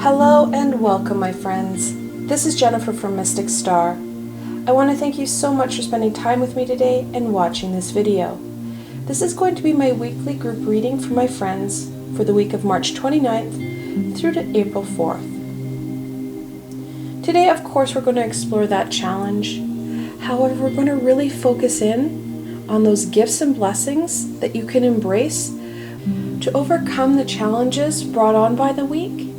Hello and welcome, my friends. This is Jennifer from Mystic Star. I want to thank you so much for spending time with me today and watching this video. This is going to be my weekly group reading for my friends for the week of March 29th through to April 4th. Today, of course, we're going to explore that challenge. However, we're going to really focus in on those gifts and blessings that you can embrace to overcome the challenges brought on by the week,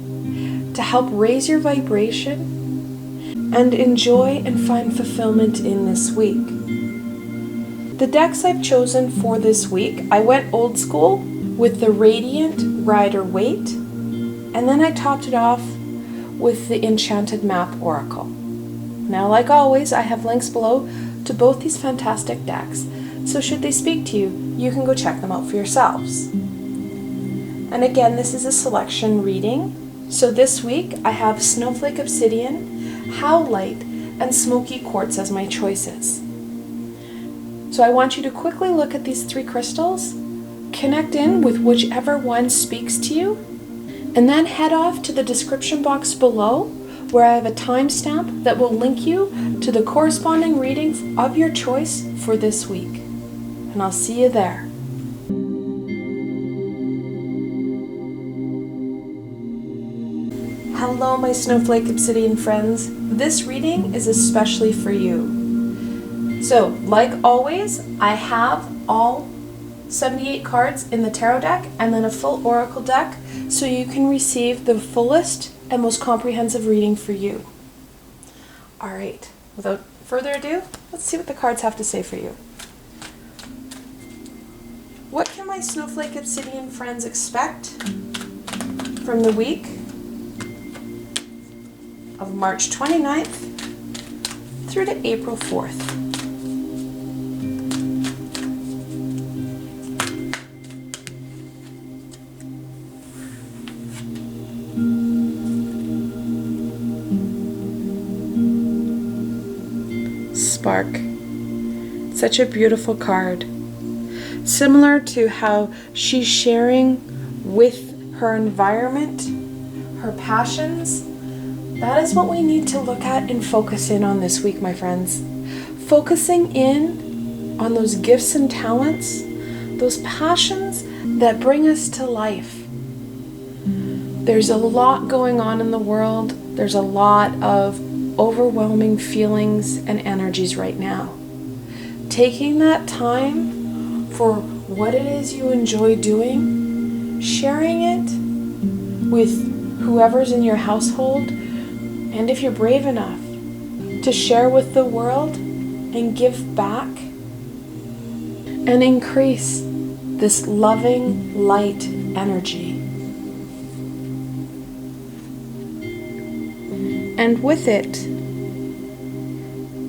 to help raise your vibration and enjoy and find fulfillment in this week. The decks I've chosen for this week, I went old school with the Radiant Rider Waite, and then I topped it off with the Enchanted Map Oracle. Now, like always, I have links below to both these fantastic decks, so should they speak to you, you can go check them out for yourselves. And again, this is a selection reading. So this week, I have Snowflake Obsidian, Howlite, and Smoky Quatrz as my choices. So I want you to quickly look at these three crystals, connect in with whichever one speaks to you, and then head off to the description box below where I have a timestamp that will link you to the corresponding reading of your choice for this week. And I'll see you there. Hello, my Snowflake Obsidian friends. This reading is especially for you. So, like always, I have all 78 cards in the tarot deck and then a full oracle deck so you can receive the fullest and most comprehensive reading for you. Alright, without further ado, let's see what the cards have to say for you. What can my Snowflake Obsidian friends expect from the week of March 29th through to April 4th. Spark. Such a beautiful card. Similar to how she's sharing with her environment, her passions. That is what we need to look at and focus in on this week, my friends. Focusing in on those gifts and talents, those passions that bring us to life. There's a lot going on in the world. There's a lot of overwhelming feelings and energies right now. Taking that time for what it is you enjoy doing, sharing it with whoever's in your household, and if you're brave enough to share with the world and give back and increase this loving light energy. And with it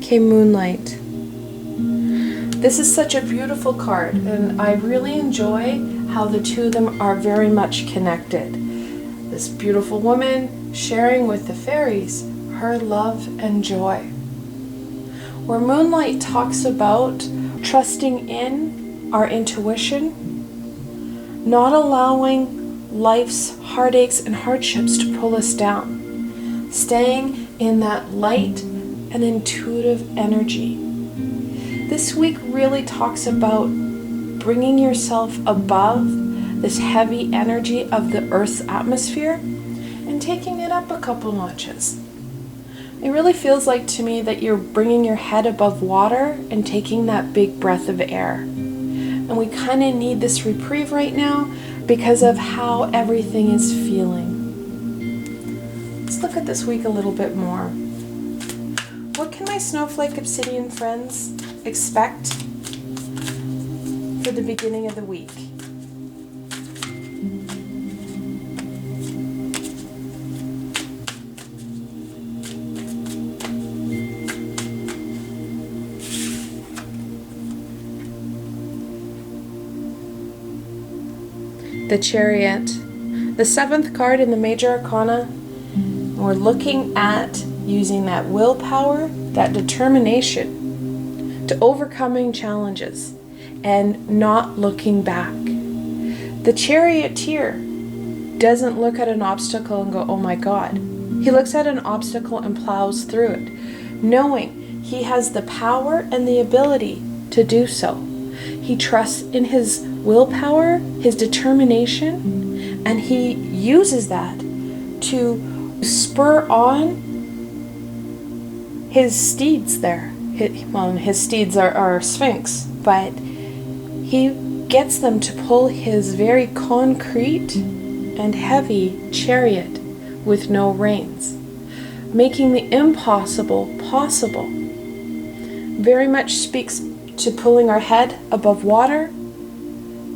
came Moonlight. This is such a beautiful card, and I really enjoy how the two of them are very much connected. This beautiful woman sharing with the fairies her love and joy. Where Moonlight talks about trusting in our intuition, not allowing life's heartaches and hardships to pull us down, staying in that light and intuitive energy. This week really talks about bringing yourself above this heavy energy of the Earth's atmosphere and taking it up a couple notches. It really feels like to me that you're bringing your head above water and taking that big breath of air. And we kind of need this reprieve right now because of how everything is feeling. Let's look at this week a little bit more. What can my Snowflake Obsidian friends expect for the beginning of the week? The Chariot, the seventh card in the Major Arcana. We're looking at using that willpower, that determination to overcoming challenges and not looking back. The Charioteer doesn't look at an obstacle and go, oh my God. He looks at an obstacle and plows through it, knowing he has the power and the ability to do so. He trusts in his willpower, his determination, and he uses that to spur on his steeds there. His steeds are Sphinx, but he gets them to pull his very concrete and heavy chariot with no reins, making the impossible possible. Very much speaks to pulling our head above water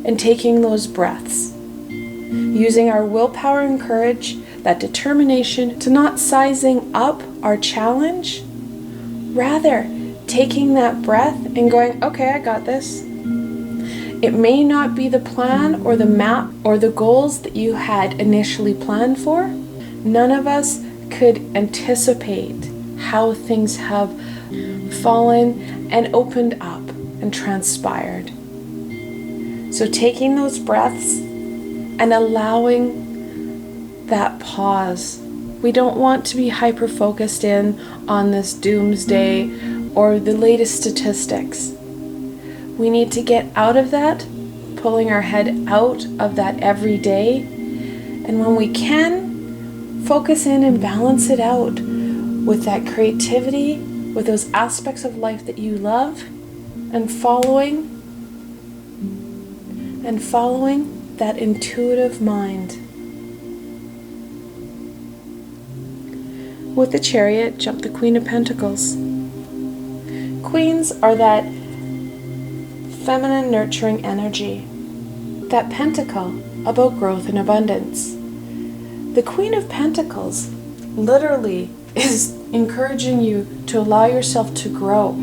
and taking those breaths, using our willpower and courage, that determination to not sizing up our challenge, rather taking that breath and going, okay, I got this. It may not be the plan or the map or the goals that you had initially planned for. None of us could anticipate how things have fallen and opened up and transpired. So taking those breaths and allowing that pause. We don't want to be hyper-focused in on this doomsday or the latest statistics. We need to get out of that, pulling our head out of that every day. And when we can, focus in and balance it out with that creativity, with those aspects of life that you love, and following that intuitive mind. With the Chariot, jump the Queen of Pentacles. Queens are that feminine nurturing energy, that pentacle about growth and abundance. The Queen of Pentacles literally is encouraging you to allow yourself to grow,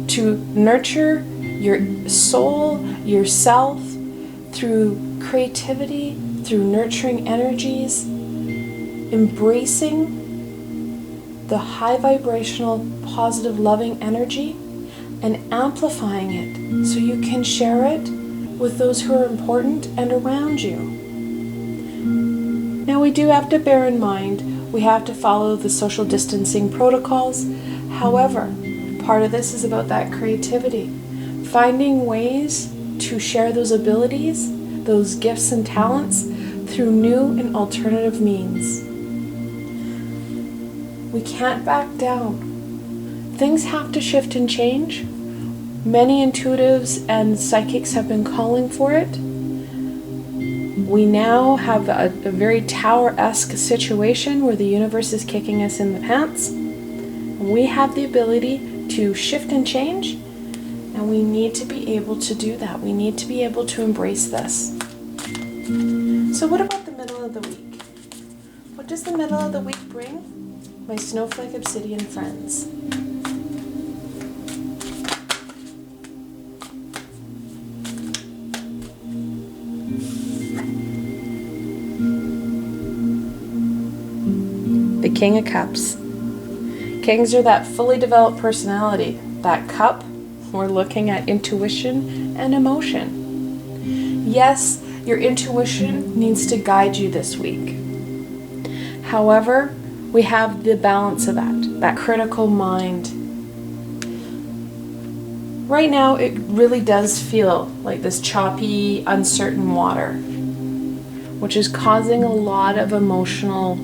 to nurture your soul, yourself, through creativity, through nurturing energies, embracing the high vibrational, positive, loving energy and amplifying it so you can share it with those who are important and around you. Now we do have to bear in mind we have to follow the social distancing protocols. However, part of this is about that creativity, finding ways to share those abilities, those gifts and talents through new and alternative means. We can't back down. Things have to shift and change. Many intuitives and psychics have been calling for it. We now have a very Tower-esque situation where the universe is kicking us in the pants. We have the ability to shift and change, and we need to be able to do that. We need to be able to embrace this. So what about the middle of the week? What does the middle of the week bring? My Snowflake Obsidian friends. The King of Cups. Kings are that fully developed personality. That cup, we're looking at intuition and emotion. Yes, your intuition needs to guide you this week. However, we have the balance of that critical mind. Right now, it really does feel like this choppy, uncertain water, which is causing a lot of emotional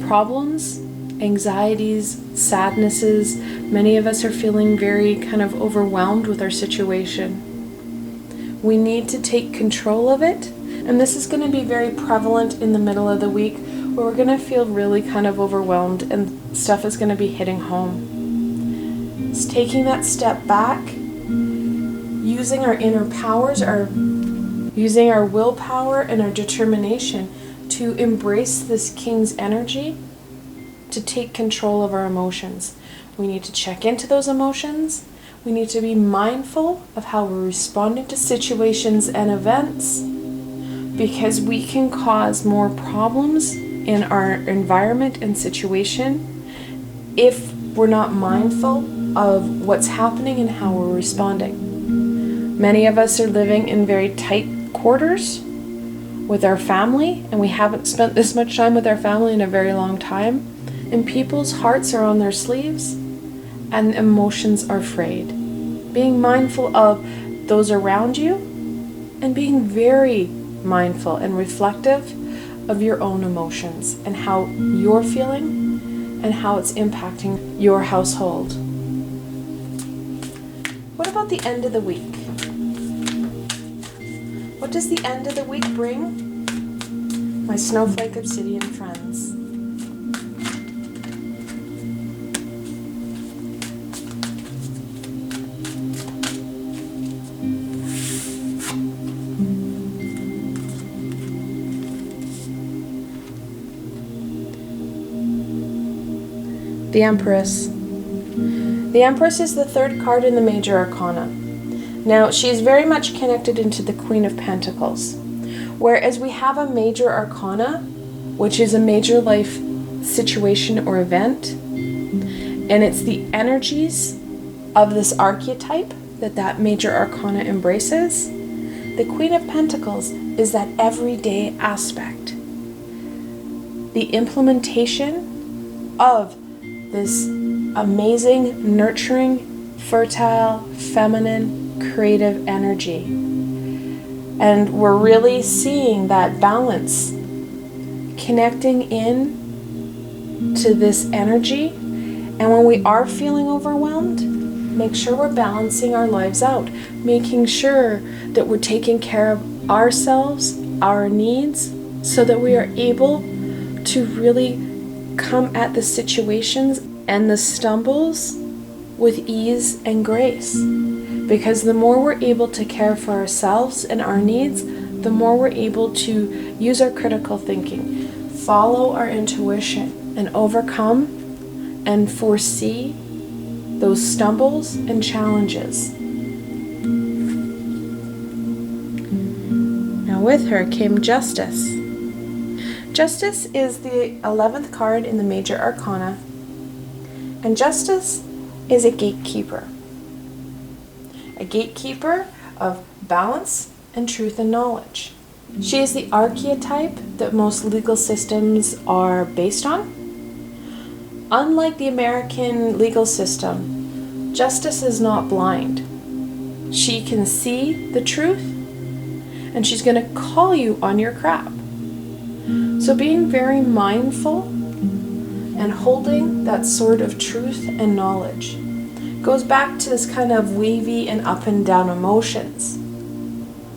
problems, anxieties, sadnesses. Many of us are feeling very kind of overwhelmed with our situation. We need to take control of it, and this is going to be very prevalent in the middle of the week, where we're going to feel really kind of overwhelmed and stuff is going to be hitting home. It's taking that step back, using our inner powers, using our willpower and our determination to embrace this King's energy, to take control of our emotions. We need to check into those emotions. We need to be mindful of how we're responding to situations and events, because we can cause more problems in our environment and situation if we're not mindful of what's happening and how we're responding. Many of us are living in very tight quarters, with our family, and we haven't spent this much time with our family in a very long time, and people's hearts are on their sleeves and emotions are frayed. Being mindful of those around you and being very mindful and reflective of your own emotions and how you're feeling and how it's impacting your household. What about the end of the week? What does the end of the week bring, my Snowflake Obsidian friends? The Empress. The Empress is the third card in the Major Arcana. Now, she is very much connected into the Queen of Pentacles, whereas we have a Major Arcana, which is a major life situation or event, and it's the energies of this archetype that Major Arcana embraces. The Queen of Pentacles is that everyday aspect, the implementation of this amazing, nurturing, fertile, feminine, creative energy. And we're really seeing that balance, connecting in to this energy. And when we are feeling overwhelmed, make sure we're balancing our lives out, making sure that we're taking care of ourselves, our needs, so that we are able to really come at the situations and the stumbles with ease and grace. Because the more we're able to care for ourselves and our needs, the more we're able to use our critical thinking, follow our intuition, and overcome and foresee those stumbles and challenges. Now with her came Justice. Justice is the 11th card in the Major Arcana, and Justice is a gatekeeper of balance and truth and knowledge. She is the archetype that most legal systems are based on. Unlike the American legal system, Justice is not blind. She can see the truth, and she's going to call you on your crap. So being very mindful and holding that sword of truth and knowledge goes back to this kind of wavy and up and down emotions.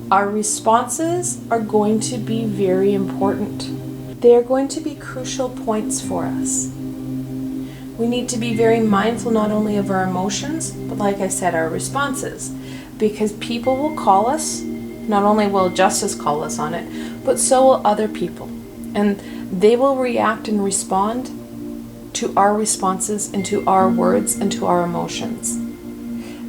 Our responses are going to be very important. They are going to be crucial points for us. We need to be very mindful not only of our emotions, but like I said, our responses. Because people will call us, not only will Justice call us on it, but so will other people. And they will react and respond to our responses and to our words and to our emotions.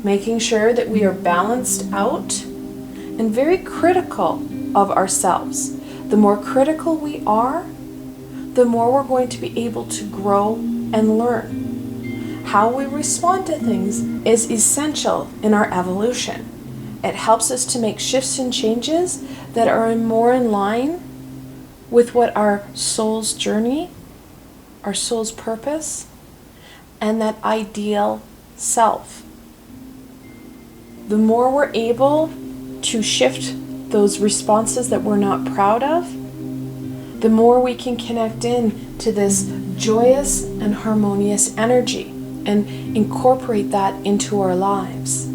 Making sure that we are balanced out and very critical of ourselves. The more critical we are, the more we're going to be able to grow and learn. How we respond to things is essential in our evolution. It helps us to make shifts and changes that are more in line with what our soul's journey, our soul's purpose, and that ideal self. The more we're able to shift those responses that we're not proud of, the more we can connect in to this joyous and harmonious energy and incorporate that into our lives.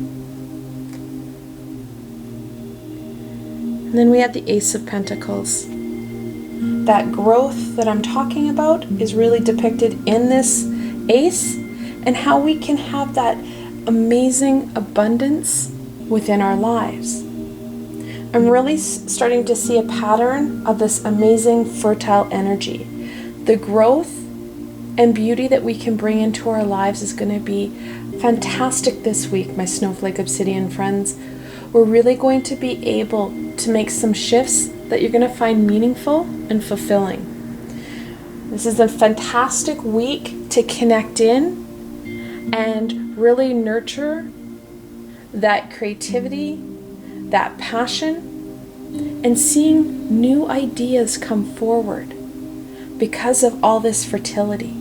And then we have the Ace of Pentacles. That growth that I'm talking about is really depicted in this ace, and how we can have that amazing abundance within our lives. I'm really starting to see a pattern of this amazing fertile energy. The growth and beauty that we can bring into our lives is going to be fantastic this week, my Snowflake Obsidian friends. We're really going to be able to make some shifts that you're going to find meaningful and fulfilling. This is a fantastic week to connect in and really nurture that creativity, that passion, and seeing new ideas come forward because of all this fertility.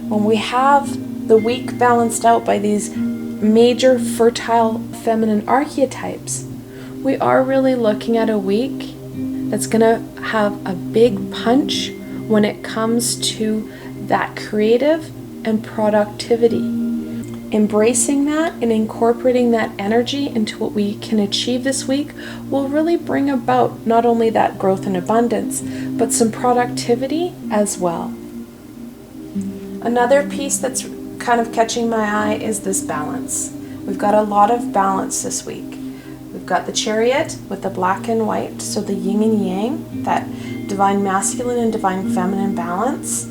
When we have the week balanced out by these major fertile feminine archetypes, we are really looking at a week that's going to have a big punch when it comes to that creative and productivity. Embracing that and incorporating that energy into what we can achieve this week will really bring about not only that growth and abundance, but some productivity as well. Another piece that's kind of catching my eye is this balance. We've got a lot of balance this week. We've got the Chariot with the black and white, so the yin and yang, that divine masculine and divine feminine balance.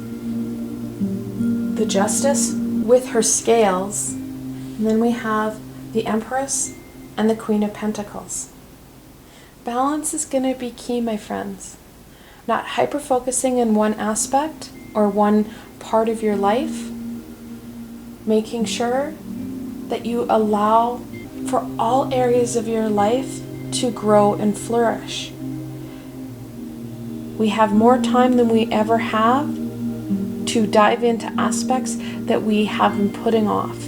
The Justice with her scales, and then we have the Empress and the Queen of Pentacles. Balance is going to be key, my friends. Not hyper-focusing in one aspect or one part of your life, making sure that you allow for all areas of your life to grow and flourish. We have more time than we ever have to dive into aspects that we have been putting off.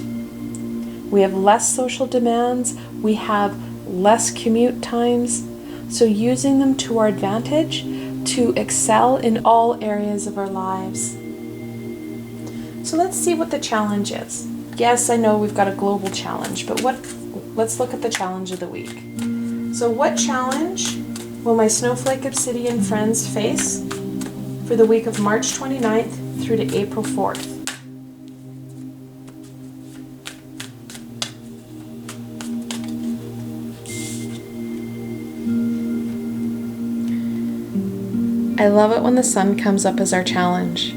We have less social demands, we have less commute times, so using them to our advantage to excel in all areas of our lives. So let's see what the challenge is. Yes, I know we've got a global challenge, but let's look at the challenge of the week. So what challenge will my Snowflake Obsidian friends face for the week of March 29th through to April 4th? I love it when the sun comes up as our challenge.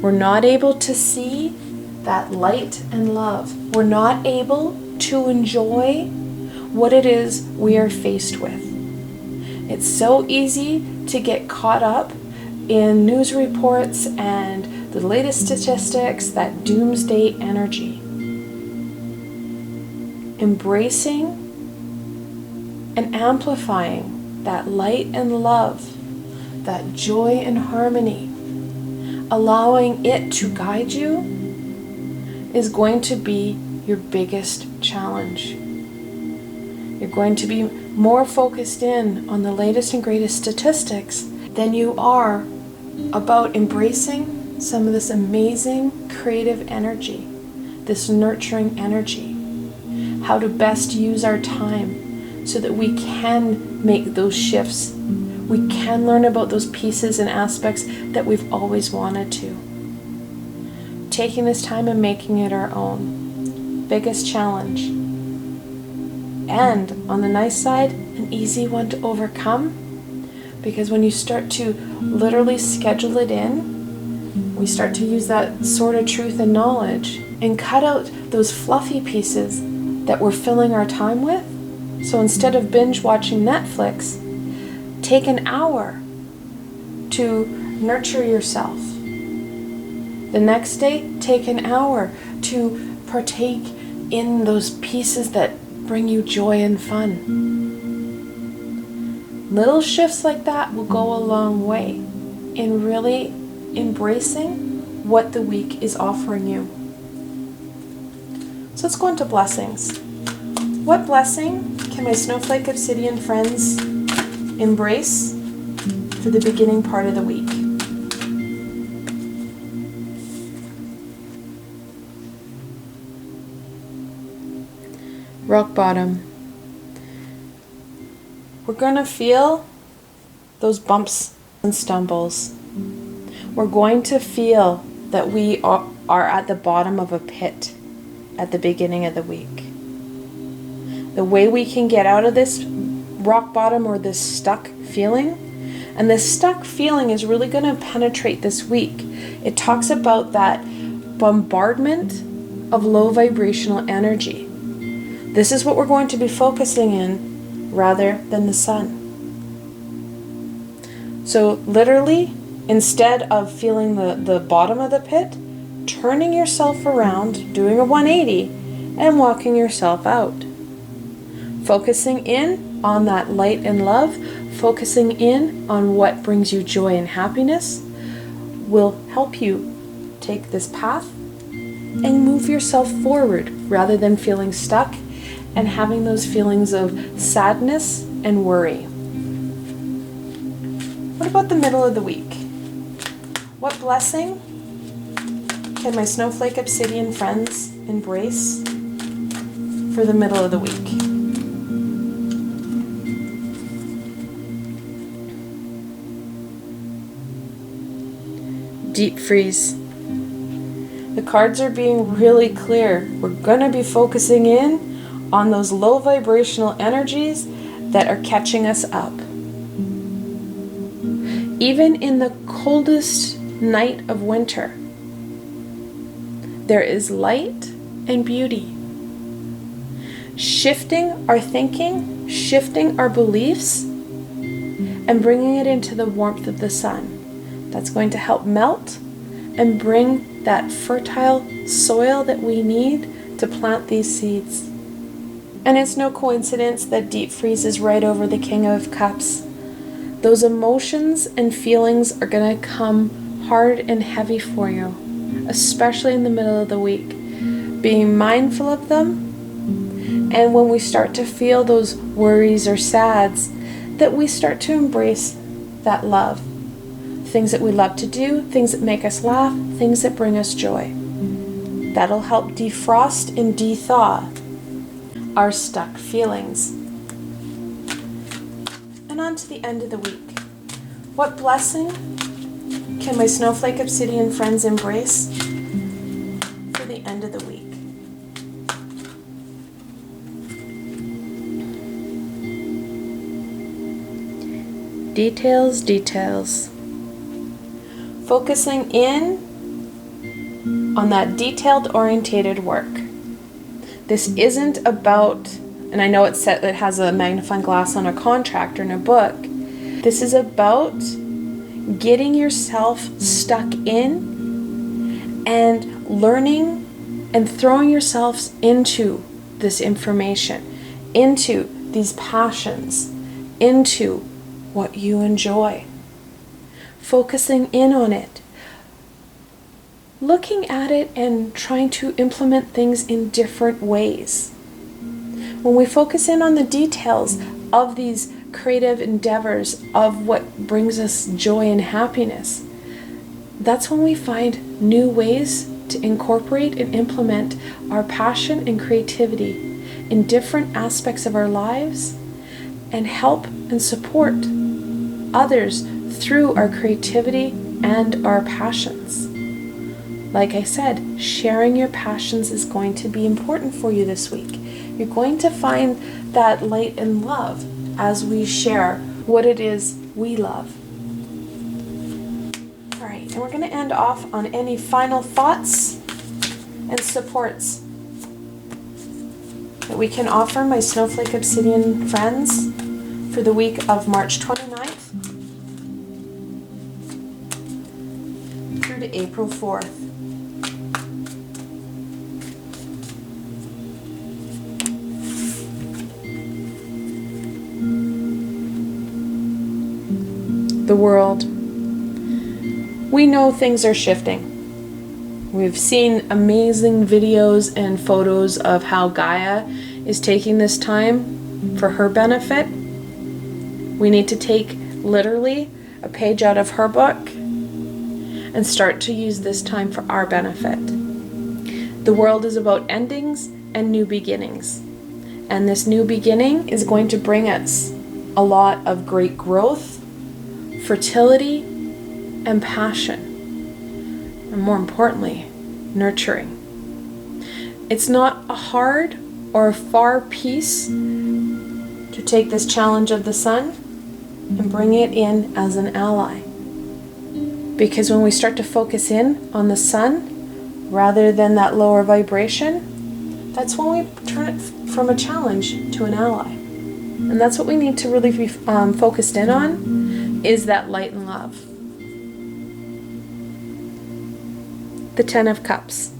We're not able to see that light and love. We're not able to enjoy what it is we are faced with. It's so easy to get caught up in news reports and the latest statistics, that doomsday energy. Embracing and amplifying that light and love, that joy and harmony, allowing it to guide you is going to be your biggest challenge. You're going to be more focused in on the latest and greatest statistics than you are about embracing some of this amazing creative energy, this nurturing energy, how to best use our time so that we can make those shifts. We can learn about those pieces and aspects that we've always wanted to. Taking this time and making it our own. Biggest challenge. And on the nice side, an easy one to overcome, because when you start to literally schedule it in, we start to use that sword of truth and knowledge and cut out those fluffy pieces that we're filling our time with. So instead of binge watching Netflix, take an hour to nurture yourself. The next day, take an hour to partake in those pieces that bring you joy and fun. Little shifts like that will go a long way in really embracing what the week is offering you. So let's go into blessings. What blessing can my Snowflake Obsidian friends embrace for the beginning part of the week? Rock bottom. We're going to feel those bumps and stumbles. We're going to feel that we are at the bottom of a pit at the beginning of the week. The way we can get out of this rock bottom or this stuck feeling, and this stuck feeling is really going to penetrate this week. It talks about that bombardment of low vibrational energy. This is what we're going to be focusing in rather than the sun. So literally, instead of feeling the bottom of the pit, turning yourself around, doing a 180, and walking yourself out. Focusing in on that light and love, focusing in on what brings you joy and happiness, will help you take this path and move yourself forward rather than feeling stuck and having those feelings of sadness and worry. What about the middle of the week? What blessing can my Snowflake Obsidian friends embrace for the middle of the week? Deep freeze. The cards are being really clear. We're going to be focusing in on those low vibrational energies that are catching us up. Even in the coldest night of winter, there is light and beauty. Shifting our thinking, shifting our beliefs, and bringing it into the warmth of the sun. That's going to help melt and bring that fertile soil that we need to plant these seeds. And it's no coincidence that deep freeze is right over the King of Cups. Those emotions and feelings are going to come hard and heavy for you, especially in the middle of the week. Being mindful of them, and when we start to feel those worries or sads, that we start to embrace that love. Things that we love to do, things that make us laugh, things that bring us joy. That'll help defrost and de-thaw our stuck feelings. And on to the end of the week. What blessing can my Snowflake Obsidian friends embrace for the end of the week? Details, details. Focusing in on that detailed orientated work. This isn't about, and I know it has a magnifying glass on a contract or in a book. This is about getting yourself stuck in and learning and throwing yourselves into this information, into these passions, into what you enjoy. Focusing in on it. Looking at it and trying to implement things in different ways. When we focus in on the details of these creative endeavors of what brings us joy and happiness, that's when we find new ways to incorporate and implement our passion and creativity in different aspects of our lives and help and support others through our creativity and our passions. Like I said, sharing your passions is going to be important for you this week. You're going to find that light and love as we share what it is we love. All right, and we're going to end off on any final thoughts and supports that we can offer my Snowflake Obsidian friends for the week of March 29th through to April 4th. The world. We know things are shifting. We've seen amazing videos and photos of how Gaia is taking this time for her benefit. We need to take literally a page out of her book and start to use this time for our benefit. The world is about endings and new beginnings. And this new beginning is going to bring us a lot of great growth, fertility, and passion, and more importantly, nurturing. It's not a hard or a far piece to take this challenge of the sun and bring it in as an ally. Because when we start to focus in on the sun, rather than that lower vibration, that's when we turn it from a challenge to an ally. And that's what we need to really be focused in on, is that light and love. The Ten of Cups.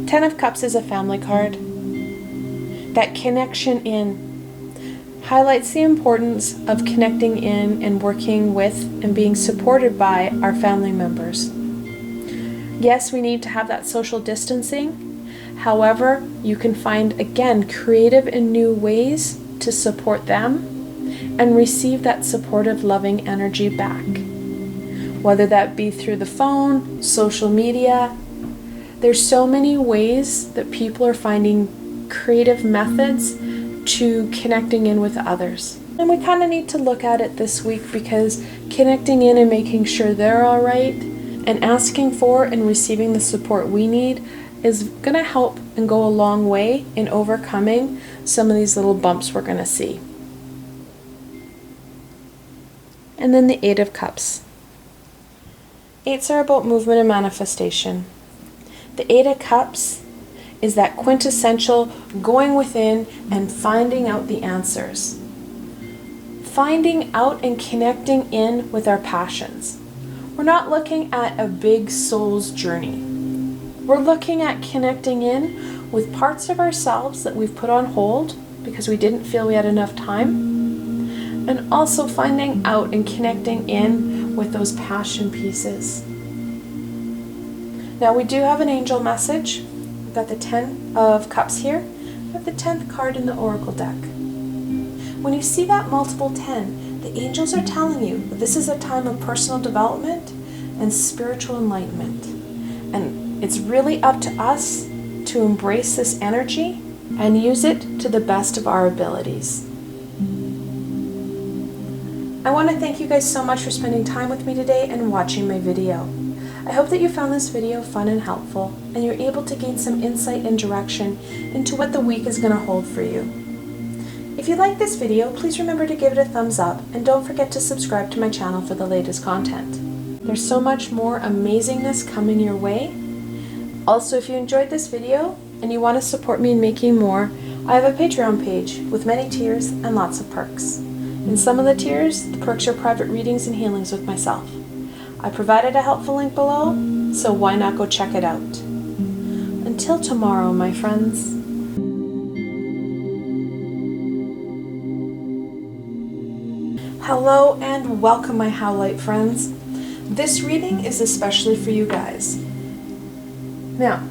Ten of Cups is a family card. that connection in highlights the importance of connecting in and working with and being supported by our family members. Yes, we need to have that social distancing. However, you can find, again, creative and new ways to support them and receive that supportive, loving energy back. Whether that be through the phone, social media, there's so many ways that people are finding creative methods to connecting in with others. And we kind of need to look at it this week, because connecting in and making sure they're all right and asking for and receiving the support we need is going to help and go a long way in overcoming some of these little bumps we're going to see. And then the Eight of Cups. Eights are about movement and manifestation. The Eight of Cups is that quintessential going within and finding out the answers. Finding out and connecting in with our passions. We're not looking at a big soul's journey. We're looking at connecting in with parts of ourselves that we've put on hold because we didn't feel we had enough time, and also finding out and connecting in with those passion pieces. Now we do have an angel message. We've got the 10 of Cups here. We have the 10th card in the Oracle deck. When you see that multiple 10, the angels are telling you that this is a time of personal development and spiritual enlightenment. And it's really up to us to embrace this energy and use it to the best of our abilities. I want to thank you guys so much for spending time with me today and watching my video. I hope that you found this video fun and helpful, and you're able to gain some insight and direction into what the week is going to hold for you. If you like this video, please remember to give it a thumbs up, and don't forget to subscribe to my channel for the latest content. There's so much more amazingness coming your way. Also, if you enjoyed this video and you want to support me in making more, I have a Patreon page with many tiers and lots of perks. In some of the tiers, the perks are private readings and healings with myself. I provided a helpful link below, so why not go check it out. Until tomorrow, my friends. Hello and welcome, my Howlite friends. This reading is especially for you guys. Now,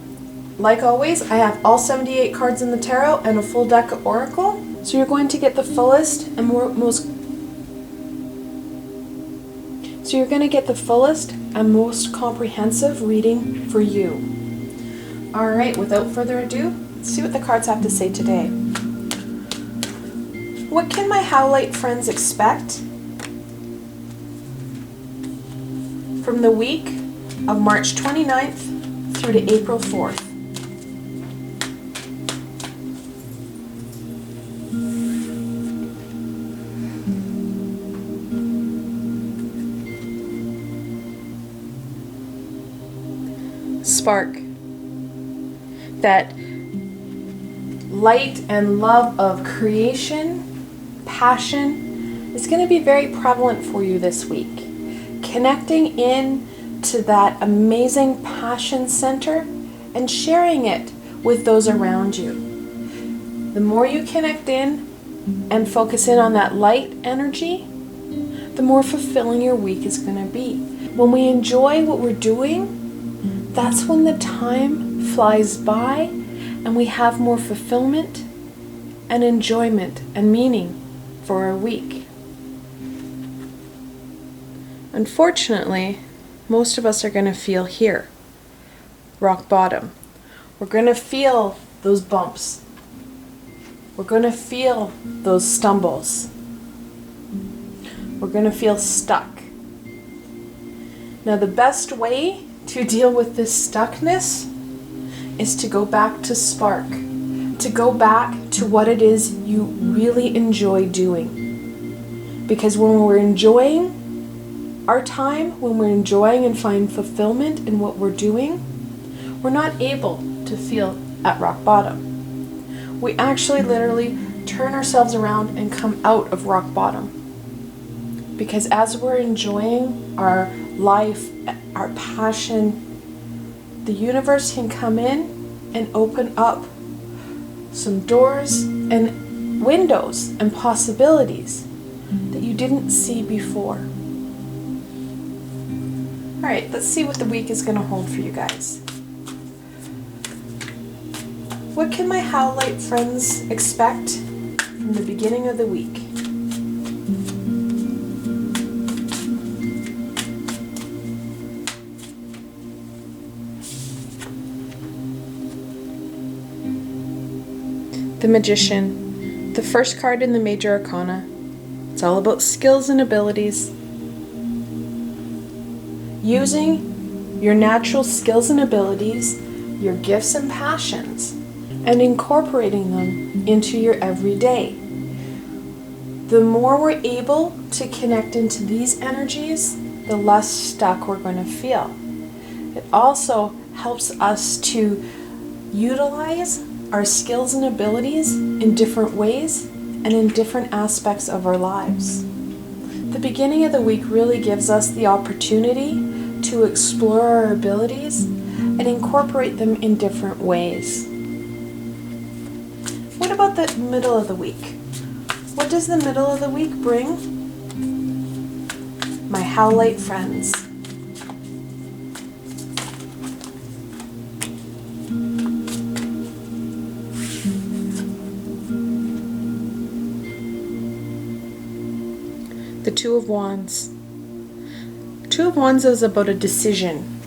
like always, I have all 78 cards in the tarot and a full deck of Oracle, so you're going to get the fullest and most comprehensive reading for you. Alright, without further ado, let's see what the cards have to say today. What can my Howlite friends expect from the week of March 29th through to April 4th? Spark. That light and love of creation, passion, is going to be very prevalent for you this week. Connecting in to that amazing passion center and sharing it with those around you. The more you connect in and focus in on that light energy, the more fulfilling your week is going to be. When we enjoy what we're doing, that's when the time flies by and we have more fulfillment and enjoyment and meaning for our week. Unfortunately, most of us are going to feel here, rock bottom. We're going to feel those bumps. We're going to feel those stumbles. We're going to feel stuck. Now, the best way to deal with this stuckness is to go back to spark, to go back to what it is you really enjoy doing. Because when we're enjoying our time, when we're enjoying and find fulfillment in what we're doing, we're not able to feel at rock bottom. We actually literally turn ourselves around and come out of rock bottom. Because as we're enjoying our life, our passion, the universe can come in and open up some doors and windows and possibilities that you didn't see before. All right, let's see what the week is going to hold for you guys. What can my Howlite friends expect from the beginning of the week? The Magician, the first card in the Major Arcana. It's all about skills and abilities. Using your natural skills and abilities, your gifts and passions, and incorporating them into your everyday. The more we're able to connect into these energies, the less stuck we're going to feel. It also helps us to utilize our skills and abilities in different ways and in different aspects of our lives. The beginning of the week really gives us the opportunity to explore our abilities and incorporate them in different ways. What about the middle of the week? What does the middle of the week bring? My Howlite friends. The Two of Wands. Two of Wands is about a decision,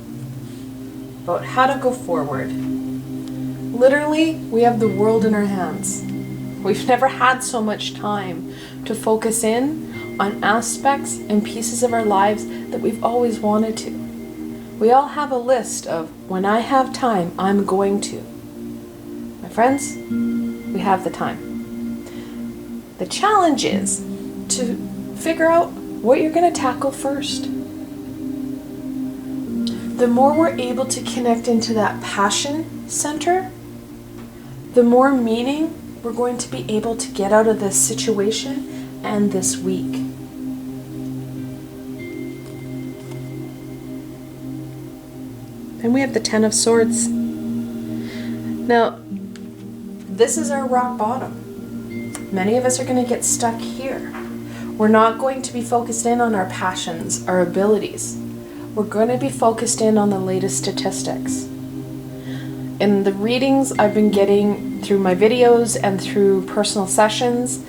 about how to go forward. Literally, we have the world in our hands. We've never had so much time to focus in on aspects and pieces of our lives that we've always wanted to. We all have a list of, when I have time, I'm going to. My friends, we have the time. The challenge is to figure out what you're going to tackle first. The more we're able to connect into that passion center, the more meaning we're going to be able to get out of this situation and this week. And we have the Ten of Swords. Now, this is our rock bottom. Many of us are going to get stuck here. We're not going to be focused in on our passions, our abilities. We're going to be focused in on the latest statistics. In the readings I've been getting through my videos and through personal sessions,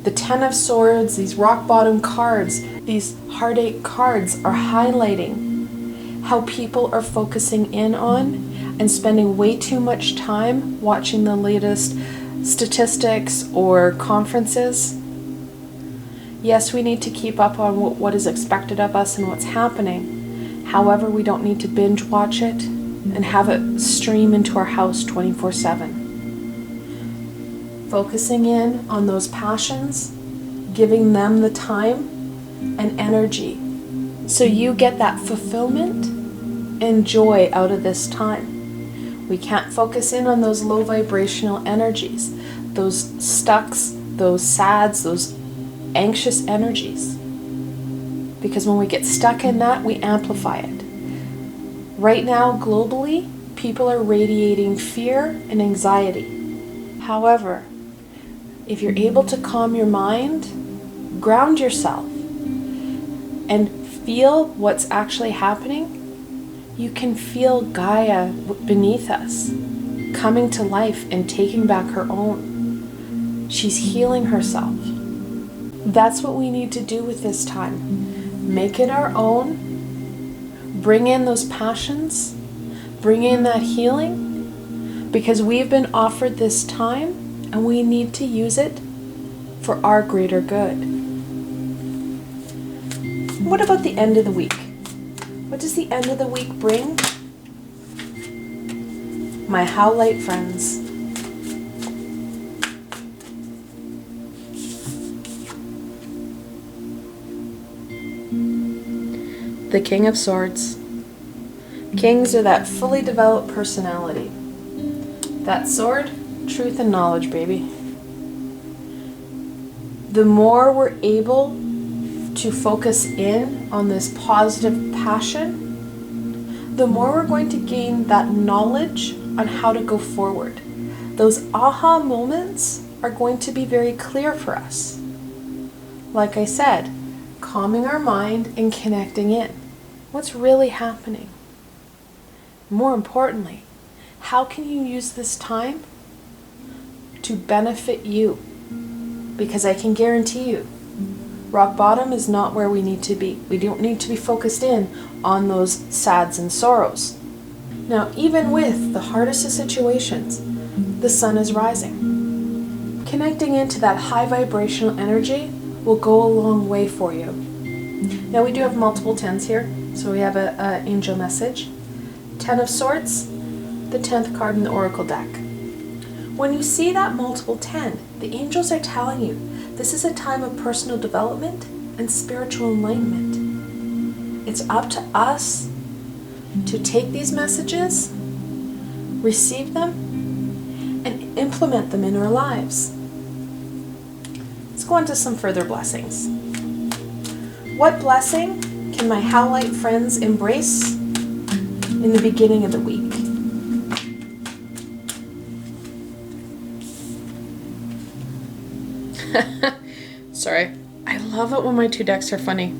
the Ten of Swords, these rock bottom cards, these heartache cards are highlighting how people are focusing in on and spending way too much time watching the latest statistics or conferences. Yes, we need to keep up on what is expected of us and what's happening. However, we don't need to binge watch it and have it stream into our house 24/7. Focusing in on those passions, giving them the time and energy so you get that fulfillment and joy out of this time. We can't focus in on those low vibrational energies, those stucks, those sads, those anxious energies. Because when we get stuck in that, we amplify it. Right now, globally, people are radiating fear and anxiety. However, if you're able to calm your mind, ground yourself, and feel what's actually happening, you can feel Gaia beneath us coming to life and taking back her own. She's healing herself. That's what we need to do with this time. Make it our own. Bring in those passions. Bring in that healing. Because we've been offered this time and we need to use it for our greater good. What about the end of the week? What does the end of the week bring? My Howlite friends. The King of Swords. Kings are that fully developed personality. That sword, truth and knowledge, baby. The more we're able to focus in on this positive passion, the more we're going to gain that knowledge on how to go forward. those aha moments are going to be very clear for us. Like I said, calming our mind and connecting in. What's really happening? More importantly, how can you use this time to benefit you? Because I can guarantee you, rock bottom is not where we need to be. We don't need to be focused in on those sads and sorrows. Now, even with the hardest of situations, the sun is rising. Connecting into that high vibrational energy will go a long way for you. Now, we do have multiple 10s here. So we have an angel message. 10 of Swords, the 10th card in the Oracle deck. When you see that multiple 10, the angels are telling you this is a time of personal development and spiritual enlightenment. It's up to us to take these messages, receive them, and implement them in our lives. Let's go on to some further blessings. What blessing can my Howlite friends embrace in the beginning of the week? Sorry. I love it when my two decks are funny.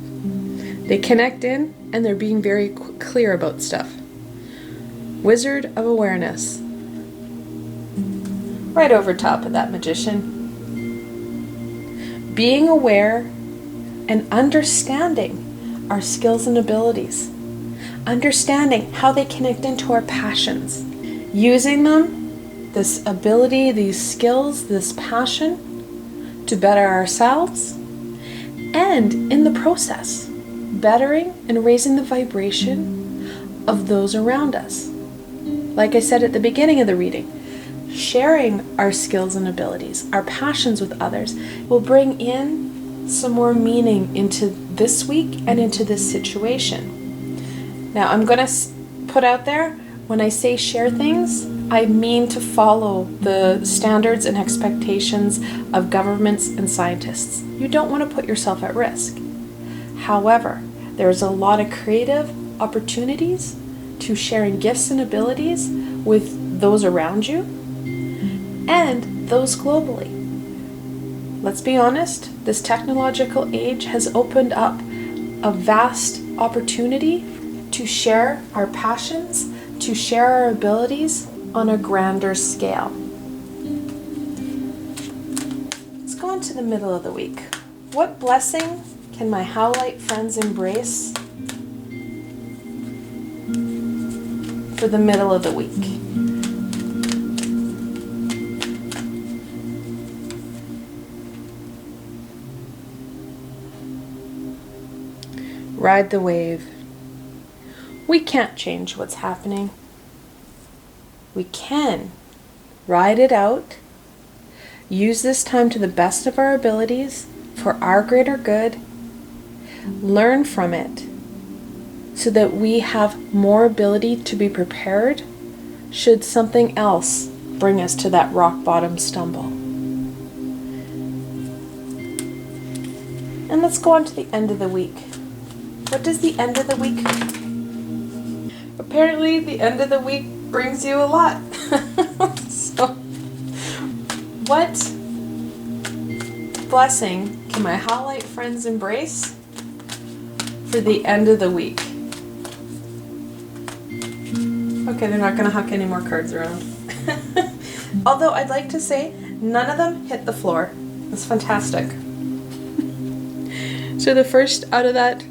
They connect in and they're being very clear about stuff. Wizard of Awareness. Right over top of that Magician. Being aware and understanding our skills and abilities. Understanding how they connect into our passions. Using them, this ability, these skills, this passion, to better ourselves, and in the process, bettering and raising the vibration of those around us. Like I said at the beginning of the reading, sharing our skills and abilities, our passions with others, will bring in some more meaning into this week and into this situation. Now, I'm going to put out there, when I say share things, I mean to follow the standards and expectations of governments and scientists. You don't want to put yourself at risk. However, there's a lot of creative opportunities to sharing gifts and abilities with those around you and those globally. Let's be honest, this technological age has opened up a vast opportunity to share our passions, to share our abilities on a grander scale. Let's go into the middle of the week. What blessing can my Howlite friends embrace for the middle of the week? Ride the wave. We can't change what's happening. We can ride it out, use this time to the best of our abilities for our greater good, learn from it so that we have more ability to be prepared should something else bring us to that rock bottom stumble. And let's go on to the end of the week. What does the end of the week? Apparently the end of the week brings you a lot. So, what blessing can my Howlite friends embrace for the end of the week? Okay, they're not going to huck any more cards around. Although I'd like to say none of them hit the floor. That's fantastic. So the first out of that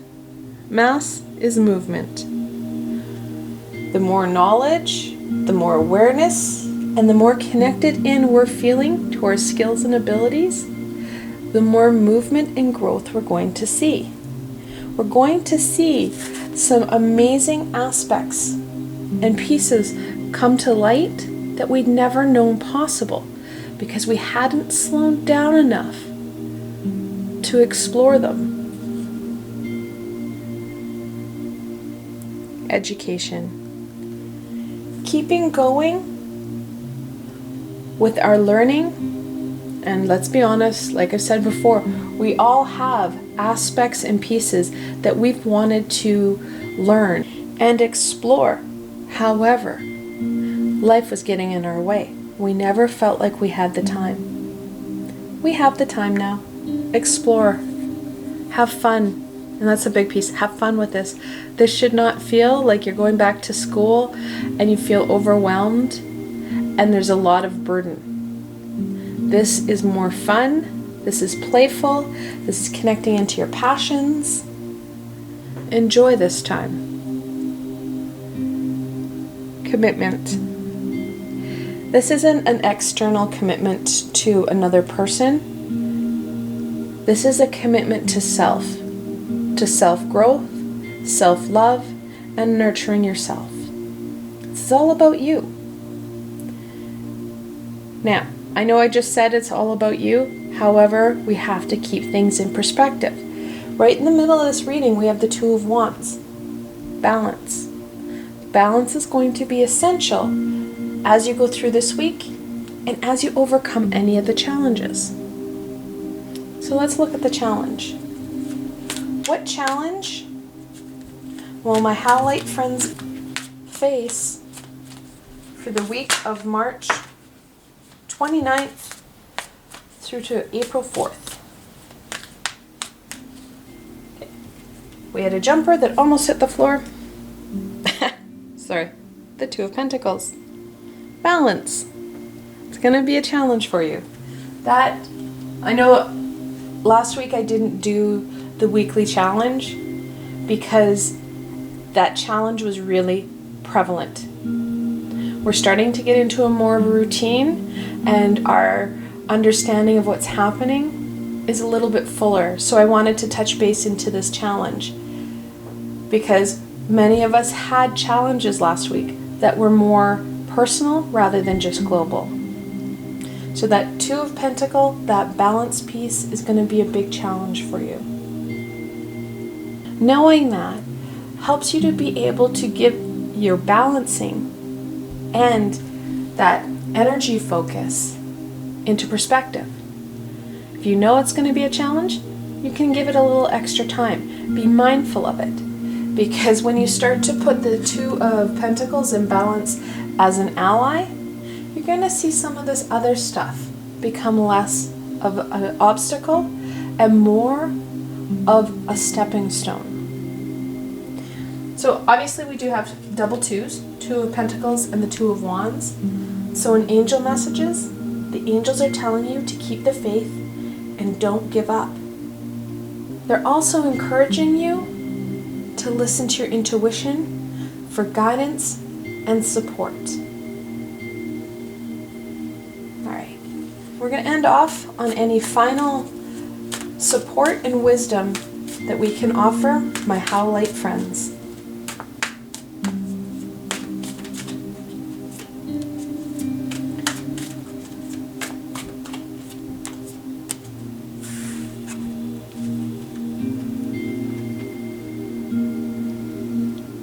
mass is movement. The more knowledge, the more awareness, and the more connected in we're feeling to our skills and abilities, the more movement and growth we're going to see. We're going to see some amazing aspects and pieces come to light that we'd never known possible because we hadn't slowed down enough to explore them. Education. Keeping going with our learning, and let's be honest, like I've said before, we all have aspects and pieces that we've wanted to learn and explore. However, life was getting in our way. We never felt like we had the time. We have the time now. Explore. Have fun. And that's a big piece. Have fun with this. This should not feel like you're going back to school and you feel overwhelmed and there's a lot of burden. This is more fun. This is playful. This is connecting into your passions. Enjoy this time. Commitment. This isn't an external commitment to another person. This is a commitment to self-growth, self-love, and nurturing yourself. This is all about you. Now, I know I just said it's all about you. However, we have to keep things in perspective. Right in the middle of this reading, we have the Two of Wands. Balance. Balance is going to be essential as you go through this week and as you overcome any of the challenges. So let's look at the challenge. What challenge? Well, my Howlite friends face for the week of March 29th through to April 4th. We had a jumper that almost hit the floor. Sorry, the Two of Pentacles. Balance. It's going to be a challenge for you. That, I know last week I didn't do the weekly challenge because that challenge was really prevalent. We're starting to get into a more of a routine and our understanding of what's happening is a little bit fuller. So I wanted to touch base into this challenge because many of us had challenges last week that were more personal rather than just global. So that Two of Pentacles, that balance piece is going to be a big challenge for you. Knowing that helps you to be able to give your balancing and that energy focus into perspective. If you know it's going to be a challenge, you can give it a little extra time. Be mindful of it. Because when you start to put the Two of Pentacles in balance as an ally, you're going to see some of this other stuff become less of an obstacle and more of a stepping stone. So obviously we do have double twos, Two of Pentacles and the Two of Wands. So in angel messages, the angels are telling you to keep the faith and don't give up. They're also encouraging you to listen to your intuition for guidance and support. All right, we're going to end off on any final support and wisdom that we can offer my Howlite friends.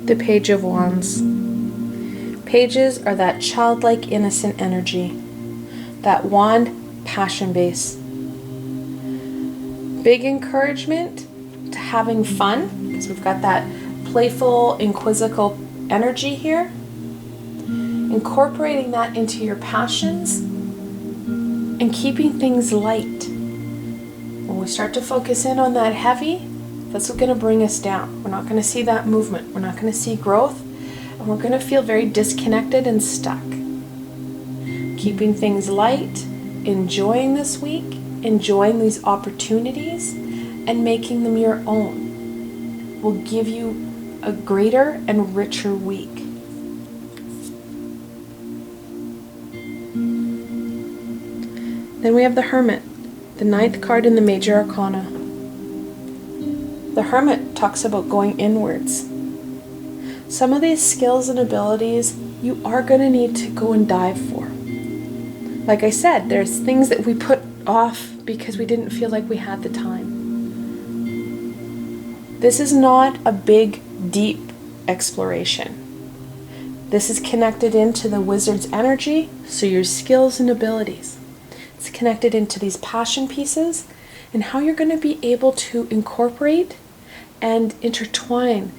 The Page of Wands. Pages are that childlike, innocent energy. That wand, passion base. Big encouragement to having fun, because we've got that playful, inquisitive energy here. Incorporating that into your passions and keeping things light. When we start to focus in on that heavy, that's what's going to bring us down. We're not going to see that movement. We're not going to see growth. And we're going to feel very disconnected and stuck. Keeping things light, enjoying this week, enjoying these opportunities, and making them your own will give you a greater and richer week. Then we have the Hermit, the 9th card in the Major Arcana. The Hermit talks about going inwards. Some of these skills and abilities you are going to need to go and dive for. Like I said, there's things that we put off because we didn't feel like we had the time. This is not a big, deep exploration. This is connected into the wizard's energy, so your skills and abilities. It's connected into these passion pieces and how you're going to be able to incorporate and intertwine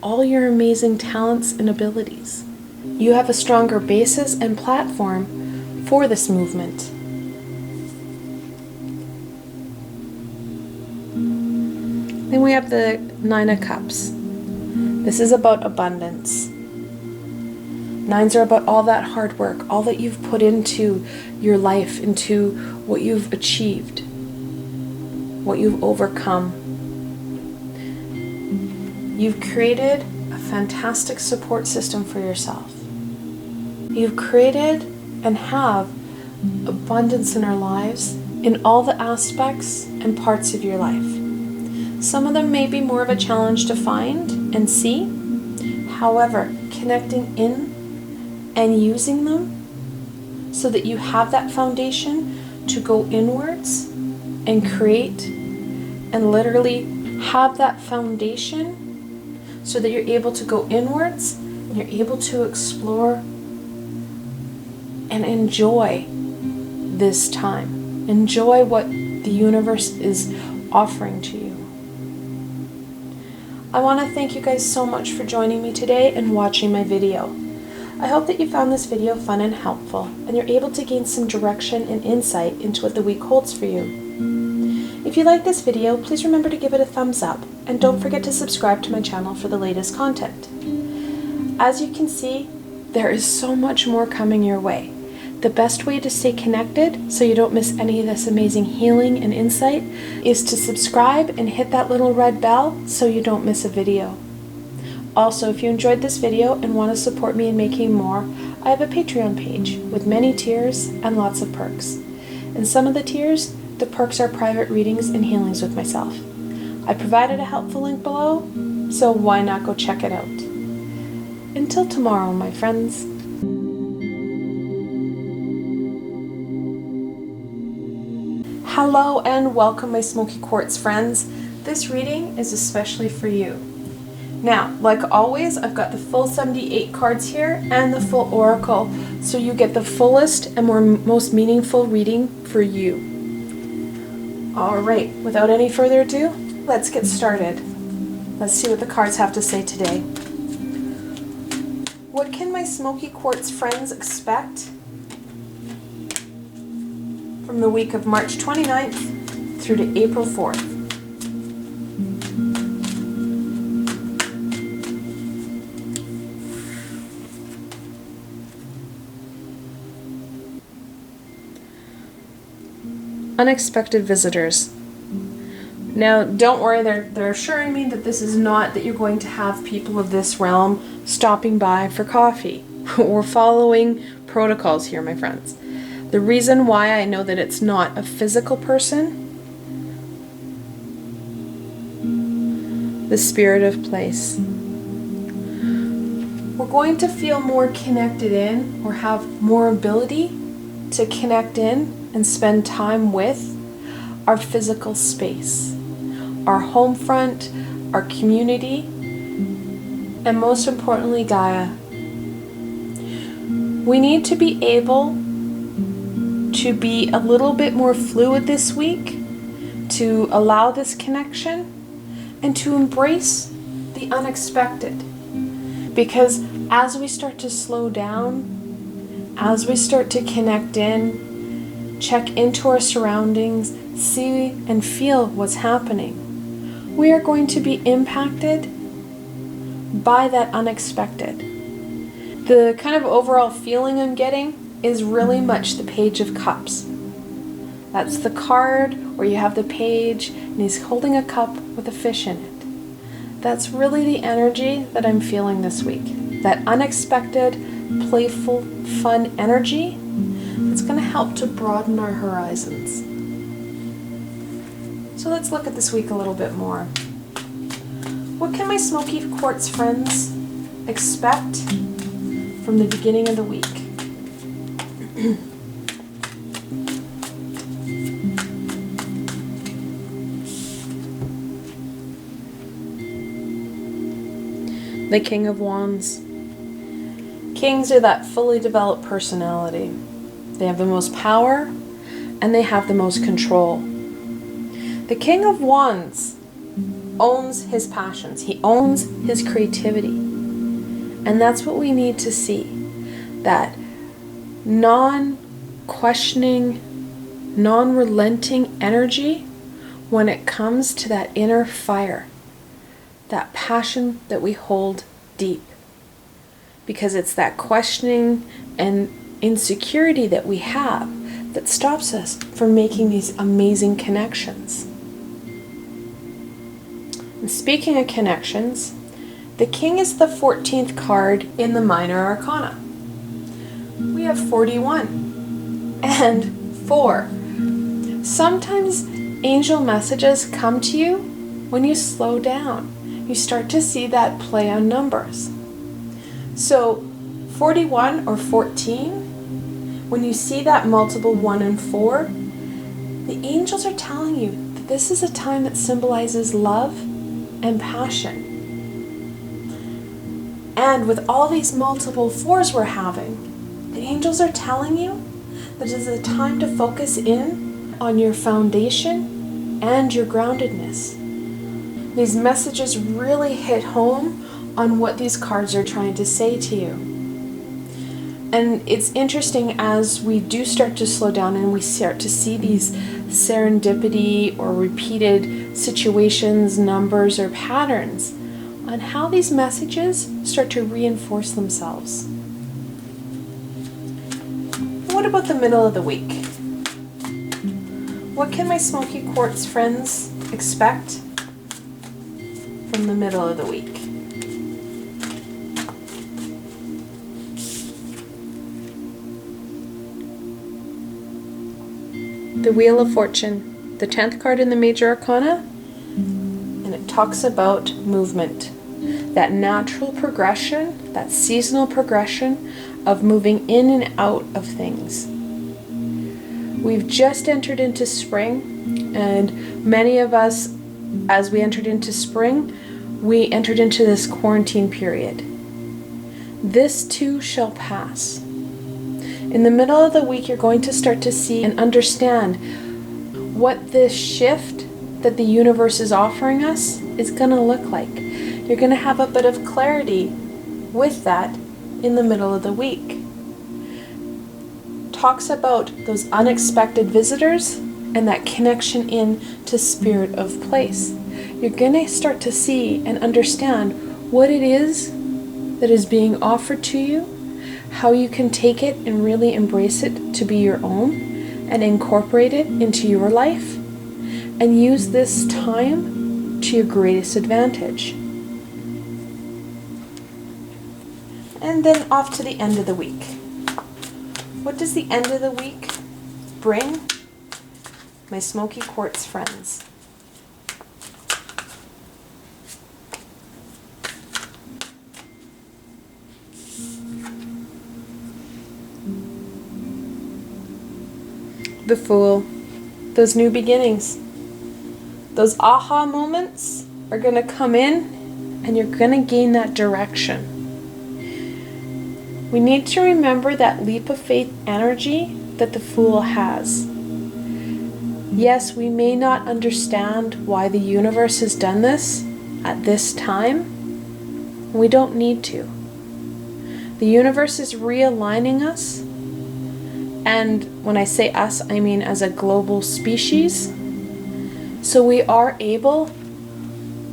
all your amazing talents and abilities. You have a stronger basis and platform for this movement. Then we have the Nine of Cups. This is about abundance. Nines are about all that hard work, all that you've put into your life, into what you've achieved, what you've overcome. You've created a fantastic support system for yourself. You've created and have abundance in our lives in all the aspects and parts of your life. Some of them may be more of a challenge to find and see. However, connecting in and using them so that you have that foundation to go inwards and create and literally have that foundation so that you're able to go inwards and you're able to explore and enjoy this time. Enjoy what the universe is offering to you. I want to thank you guys so much for joining me today and watching my video. I hope that you found this video fun and helpful, and you're able to gain some direction and insight into what the week holds for you. If you like this video, please remember to give it a thumbs up, and don't forget to subscribe to my channel for the latest content. As you can see, there is so much more coming your way. The best way to stay connected so you don't miss any of this amazing healing and insight is to subscribe and hit that little red bell so you don't miss a video. Also, if you enjoyed this video and want to support me in making more, I have a Patreon page with many tiers and lots of perks. In some of the tiers, the perks are private readings and healings with myself. I provided a helpful link below, so why not go check it out? Until tomorrow, my friends. Hello and welcome, my Smoky Quatrz friends. This reading is especially for you. Now, like always, I've got the full 78 cards here and the full oracle, so you get the fullest and most meaningful reading for you. Alright, without any further ado, let's get started. Let's see what the cards have to say today. What can my Smoky Quatrz friends expect from the week of March 29th through to April 4th? Unexpected visitors. Now, don't worry, they're assuring me that this is not that you're going to have people of this realm stopping by for coffee. We're following protocols here, my friends. The reason why I know that it's not a physical person, the spirit of place. We're going to feel more connected in, or have more ability to connect in and spend time with our physical space, our home front, our community, and most importantly, Gaia. We need to be able to be a little bit more fluid this week, to allow this connection, and to embrace the unexpected. Because as we start to slow down, as we start to connect in, check into our surroundings, see and feel what's happening, we are going to be impacted by that unexpected. The kind of overall feeling I'm getting is really much the Page of Cups. That's the card where you have the page and he's holding a cup with a fish in it. That's really the energy that I'm feeling this week. That unexpected, playful, fun energy that's going to help to broaden our horizons. So let's look at this week a little bit more. What can my Smoky Quatrz friends expect from the beginning of the week? The King of Wands. Kings are that fully developed personality. They have the most power and they have the most control. The King of Wands owns his passions. He owns his creativity. And that's what we need to see. That questioning, non-relenting energy when it comes to that inner fire, that passion that we hold deep. Because it's that questioning and insecurity that we have that stops us from making these amazing connections. And speaking of connections, the King is the 14th card in the Minor Arcana. We have 41 and 4. Sometimes angel messages come to you when you slow down. You start to see that play on numbers. So 41 or 14, when you see that multiple 1 and 4, the angels are telling you that this is a time that symbolizes love and passion. And with all these multiple 4s we're having, the angels are telling you that it is a time to focus in on your foundation and your groundedness. These messages really hit home on what these cards are trying to say to you. And it's interesting as we do start to slow down and we start to see these serendipity or repeated situations, numbers, or patterns on how these messages start to reinforce themselves. What about the middle of the week? What can my Smoky Quatrz friends expect from the middle of the week? The Wheel of Fortune, the 10th card in the Major Arcana, and it talks about movement. That natural progression, that seasonal progression of moving in and out of things. We've just entered into spring, and many of us, as we entered into spring, we entered into this quarantine period. This too shall pass. In the middle of the week, you're going to start to see and understand what this shift that the universe is offering us is going to look like. You're going to have a bit of clarity with that in the middle of the week. Talks about those unexpected visitors and that connection in to spirit of place. You're going to start to see and understand what it is that is being offered to you, how you can take it and really embrace it to be your own and incorporate it into your life and use this time to your greatest advantage. And then off to the end of the week. What does the end of the week bring my Smoky Quatrz friends? The Fool. Those new beginnings. Those aha moments are going to come in and you're going to gain that direction. We need to remember that leap of faith energy that the Fool has. Yes, we may not understand why the universe has done this at this time. We don't need to. The universe is realigning us. And when I say us, I mean as a global species. So we are able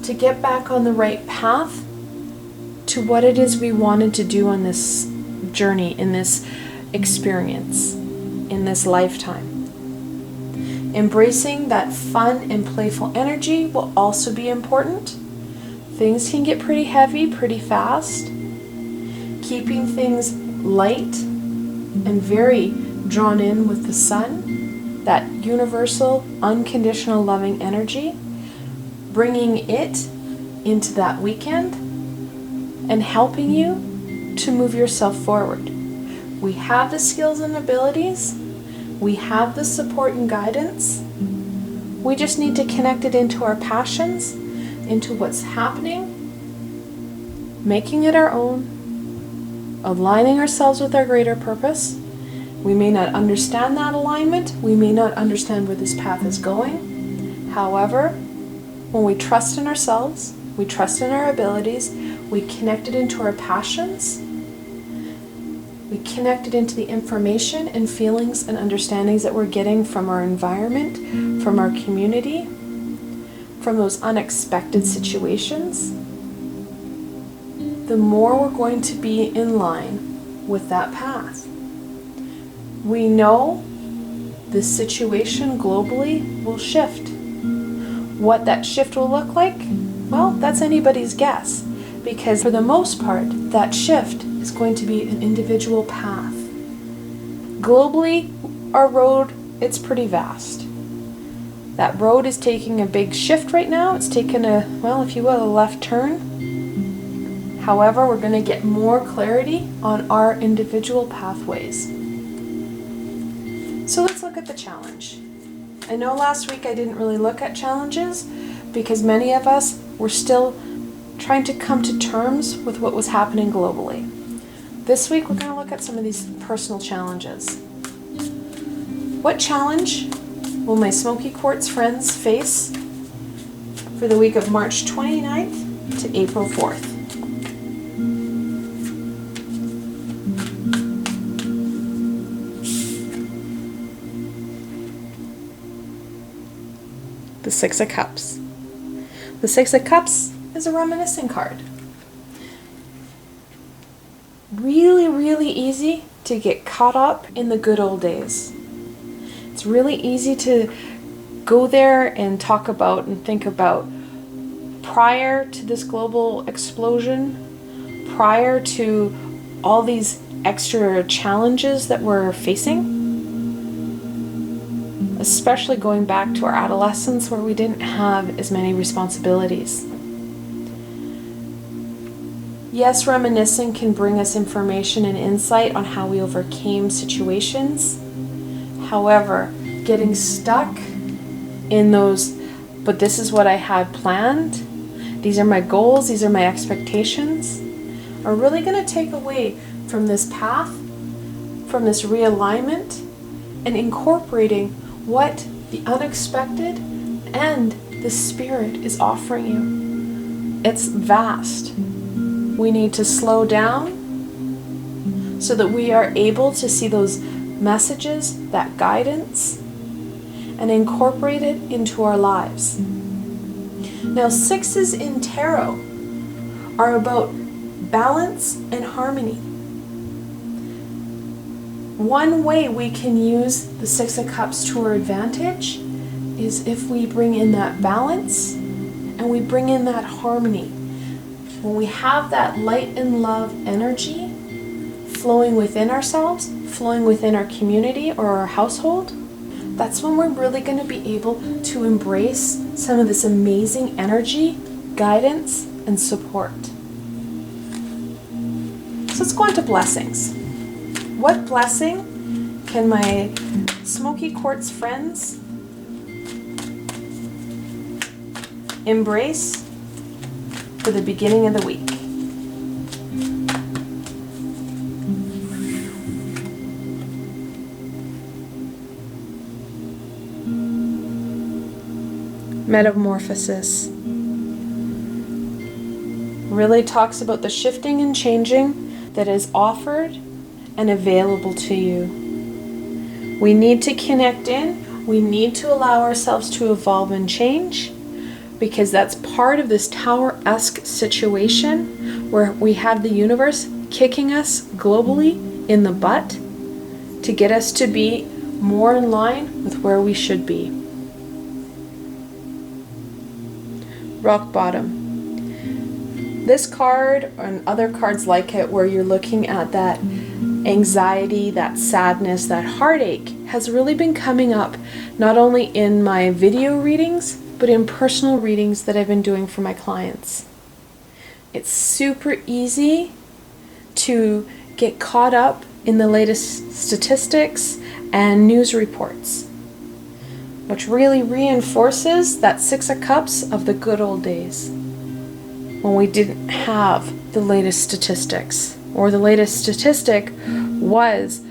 to get back on the right path to what it is we wanted to do on this journey, in this experience, in this lifetime. Embracing that fun and playful energy will also be important. Things can get pretty heavy pretty fast. Keeping things light and very drawn in with the sun, that universal, unconditional loving energy, bringing it into that weekend and helping you to move yourself forward. We have the skills and abilities. We have the support and guidance. We just need to connect it into our passions, into what's happening, making it our own, aligning ourselves with our greater purpose. We may not understand that alignment. We may not understand where this path is going. However, when we trust in ourselves, we trust in our abilities, we connect it into our passions, We connect it into the information and feelings and understandings that we're getting from our environment, from our community, from those unexpected situations. The more we're going to be in line with that path. We know the situation globally will shift. What that shift will look like, well, that's anybody's guess, because for the most part, that shift is going to be an individual path. Globally, our road, it's pretty vast. That road is taking a big shift right now. It's taken a, well, if you will, a left turn. However, we're going to get more clarity on our individual pathways. So let's look at the challenge. I know last week I didn't really look at challenges because many of us were still trying to come to terms with what was happening globally. This week we're going to look at some of these personal challenges. What challenge will my Smoky Quatrz friends face for the week of March 29th to April 4th? The Six of Cups. The Six of Cups is a reminiscing card. Really, really easy to get caught up in the good old days. It's really easy to go there and talk about and think about prior to this global explosion, prior to all these extra challenges that we're facing. Especially going back to our adolescence where we didn't have as many responsibilities. Yes, reminiscing can bring us information and insight on how we overcame situations. However, getting stuck in those, but this is what I had planned, these are my goals, these are my expectations, are really going to take away from this path, from this realignment, and incorporating what the unexpected and the Spirit is offering you. It's vast. We need to slow down so that we are able to see those messages, that guidance, and incorporate it into our lives. Now, sixes in tarot are about balance and harmony. One way we can use the Six of Cups to our advantage is if we bring in that balance and we bring in that harmony. When we have that light and love energy flowing within ourselves, flowing within our community or our household, that's when we're really going to be able to embrace some of this amazing energy, guidance, and support. So let's go on to blessings. What blessing can my Smoky Quatrz friends embrace for the beginning of the week? Metamorphosis really talks about the shifting and changing that is offered and available to you. We need to connect in. We need to allow ourselves to evolve and change, because that's part of this Tower-esque situation where we have the universe kicking us globally in the butt to get us to be more in line with where we should be. Rock bottom. This card and other cards like it, where you're looking at that anxiety, that sadness, that heartache, has really been coming up not only in my video readings, but in personal readings that I've been doing for my clients. It's super easy to get caught up in the latest statistics and news reports, which really reinforces that Six of Cups of the good old days, when we didn't have the latest statistics, or the latest statistic was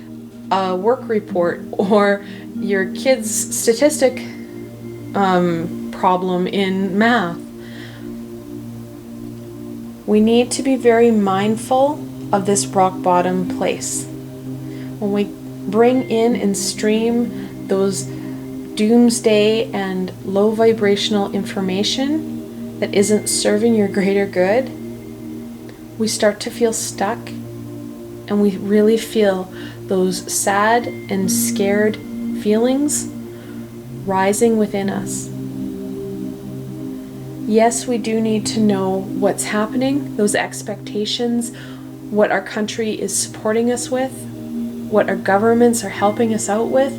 a work report or your kid's statistic problem in math. We need to be very mindful of this rock bottom place. when we bring in and stream those doomsday and low vibrational information that isn't serving your greater good, we start to feel stuck, and we really feel those sad and scared feelings rising within us. Yes, we do need to know what's happening, those expectations, what our country is supporting us with, what our governments are helping us out with.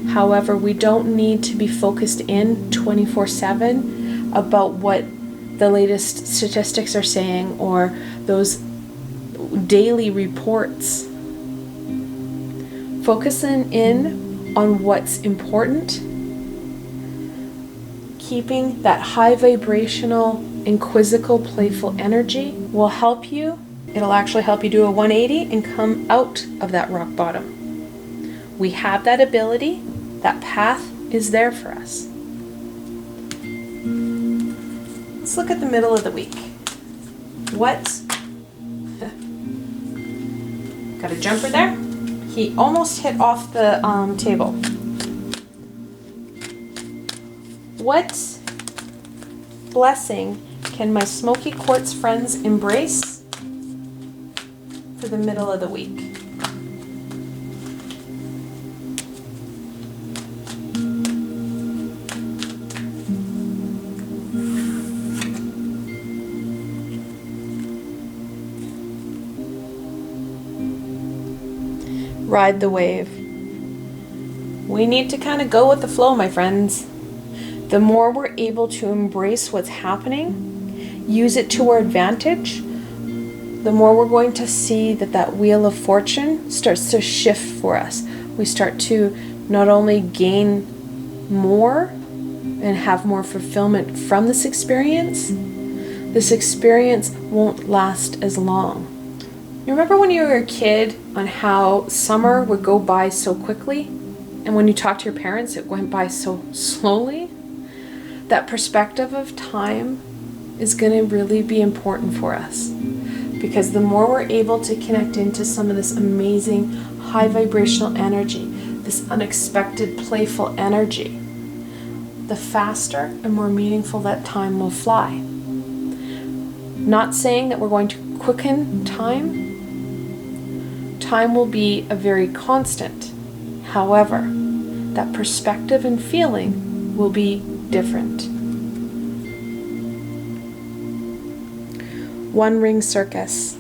However, we don't need to be focused in 24/7 about what the latest statistics are saying or those daily reports. Focusing in on what's important, keeping that high vibrational and quizzical playful energy will help you. It'll actually help you do a 180 and come out of that rock bottom. We have that ability. That path is there for us. Let's look at the middle of the week. Got a jumper there? He almost hit off the table. What blessing can my Smoky Quatrz friends embrace for the middle of the week? Ride the wave. We need to kind of go with the flow, my friends. The more we're able to embrace what's happening, use it to our advantage, the more we're going to see that wheel of fortune starts to shift for us. We start to not only gain more and have more fulfillment from this experience won't last as long. You remember when you were a kid on how summer would go by so quickly? And when you talked to your parents, it went by so slowly? That perspective of time is going to really be important for us. Because the more we're able to connect into some of this amazing high vibrational energy, this unexpected playful energy, the faster and more meaningful that time will fly. Not saying that we're going to quicken time. Time will be a very constant. However, that perspective and feeling will be different. One ring circus.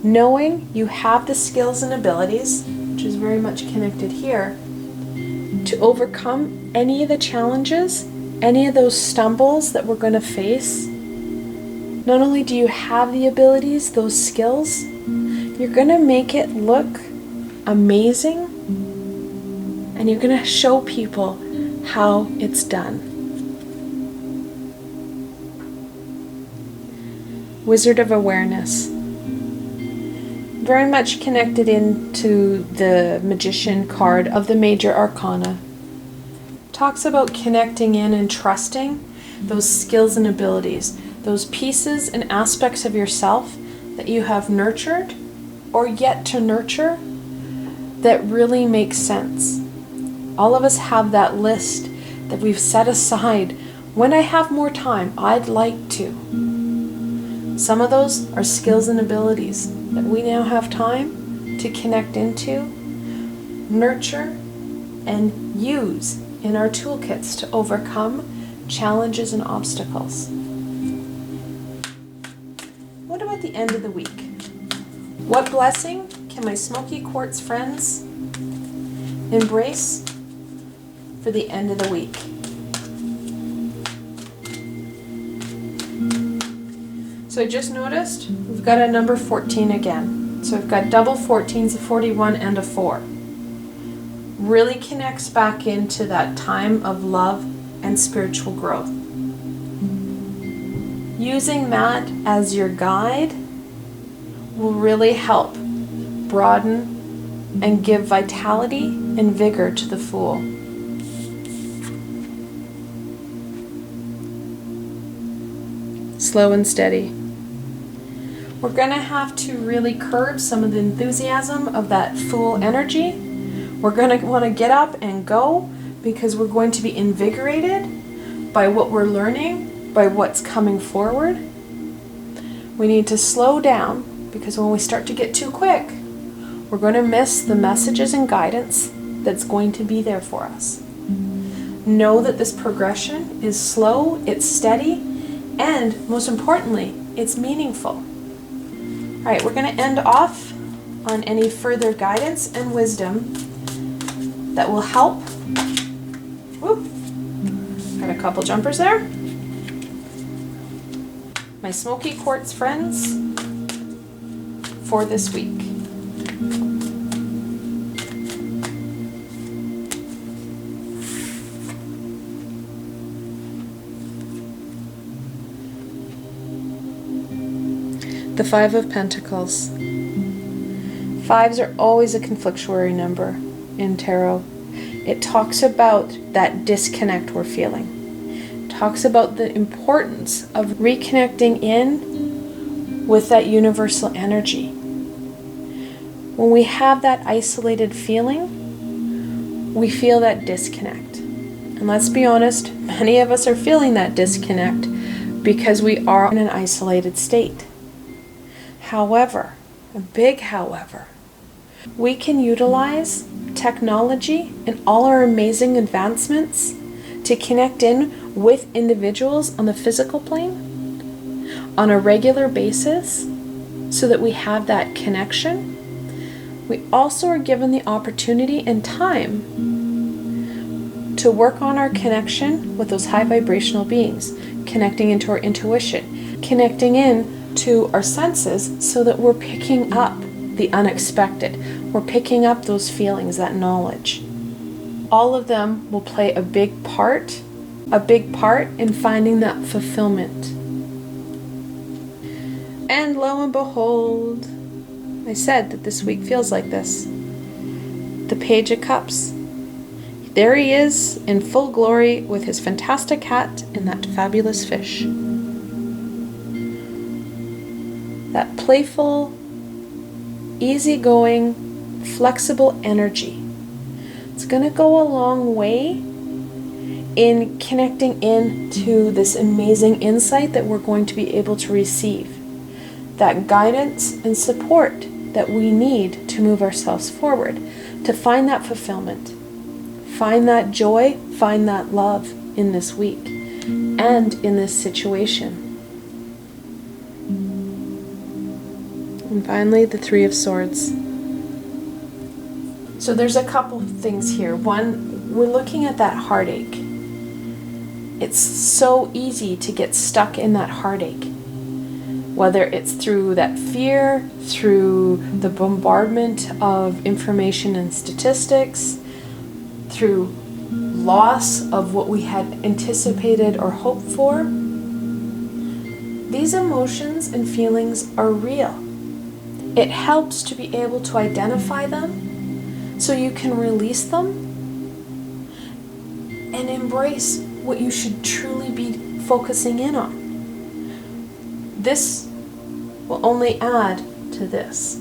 Knowing you have the skills and abilities, which is very much connected here, to overcome any of the challenges, any of those stumbles that we're going to face. Not only do you have the abilities, those skills, you're going to make it look amazing, and you're going to show people how it's done. Wizard of Awareness. Very much connected into the Magician card of the Major Arcana. Talks about connecting in and trusting those skills and abilities, those pieces and aspects of yourself that you have nurtured or yet to nurture that really makes sense. All of us have that list that we've set aside. When I have more time, I'd like to. Some of those are skills and abilities that we now have time to connect into, nurture, and use in our toolkits to overcome challenges and obstacles. What about the end of the week? What blessing can my Smoky Quatrz friends embrace for the end of the week? So I just noticed we've got a number 14 again. So we've got double 14s, a 41 and a 4. Really connects back into that time of love and spiritual growth. Using that as your guide will really help broaden and give vitality and vigor to the Fool. Slow and steady. We're going to have to really curb some of the enthusiasm of that Fool energy. We're going to want to get up and go because we're going to be invigorated by what we're learning, by what's coming forward. We need to slow down because when we start to get too quick, we're going to miss the messages and guidance that's going to be there for us. Know that this progression is slow, it's steady, and most importantly, it's meaningful. All right, we're going to end off on any further guidance and wisdom that will help. Woo. Got a couple jumpers there. My Smoky Quatrz friends for this week. The Five of Pentacles. Fives are always a conflictuary number in tarot. It talks about that disconnect we're feeling. It talks about the importance of reconnecting in with that universal energy. When we have that isolated feeling, we feel that disconnect. And let's be honest, many of us are feeling that disconnect because we are in an isolated state. However, a big however, we can utilize technology and all our amazing advancements to connect in with individuals on the physical plane on a regular basis so that we have that connection. We also are given the opportunity and time to work on our connection with those high vibrational beings, connecting into our intuition, connecting in to our senses so that we're picking up the unexpected. We're picking up those feelings, that knowledge. All of them will play a big part in finding that fulfillment. And lo and behold, I said that this week feels like this. The Page of Cups. There he is in full glory with his fantastic hat and that fabulous fish. That playful, easygoing, flexible energy. It's going to go a long way in connecting into this amazing insight that we're going to be able to receive. That guidance and support that we need to move ourselves forward, to find that fulfillment, find that joy, find that love in this week and in this situation. And finally, the Three of Swords. So there's a couple things here. One, we're looking at that heartache. It's so easy to get stuck in that heartache. Whether it's through that fear, through the bombardment of information and statistics, through loss of what we had anticipated or hoped for. These emotions and feelings are real. It helps to be able to identify them so you can release them and embrace what you should truly be focusing in on. This will only add to this.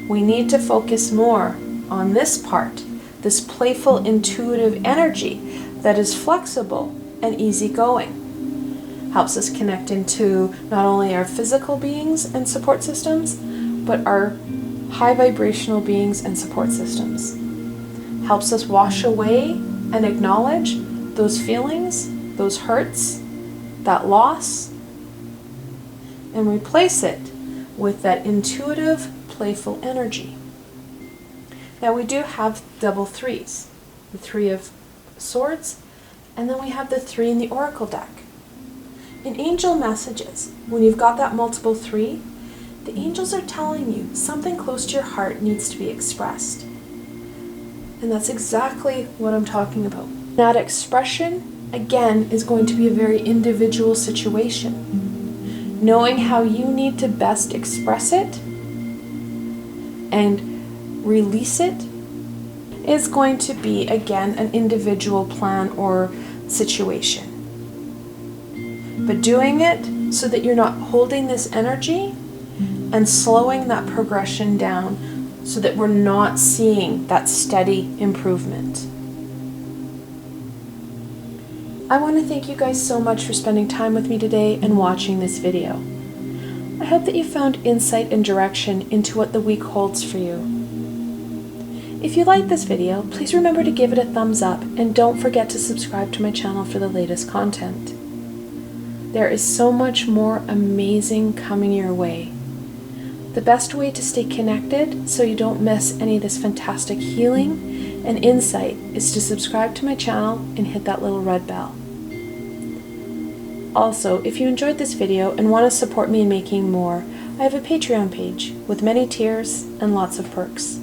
We need to focus more on this part, this playful, intuitive energy that is flexible and easygoing. Helps us connect into not only our physical beings and support systems, but our high vibrational beings and support systems. Helps us wash away and acknowledge those feelings, those hurts, that loss, and replace it with that intuitive, playful energy. Now we do have double threes, the Three of Swords, and then we have the three in the Oracle deck. In angel messages, when you've got that multiple three, the angels are telling you something close to your heart needs to be expressed. And that's exactly what I'm talking about. That expression, again, is going to be a very individual situation. Knowing how you need to best express it and release it is going to be, again, an individual plan or situation. But doing it so that you're not holding this energy and slowing that progression down so that we're not seeing that steady improvement. I want to thank you guys so much for spending time with me today and watching this video. I hope that you found insight and direction into what the week holds for you. If you like this video, please remember to give it a thumbs up and don't forget to subscribe to my channel for the latest content. There is so much more amazing coming your way. The best way to stay connected so you don't miss any of this fantastic healing and insight is to subscribe to my channel and hit that little red bell. Also, if you enjoyed this video and want to support me in making more, I have a Patreon page with many tiers and lots of perks.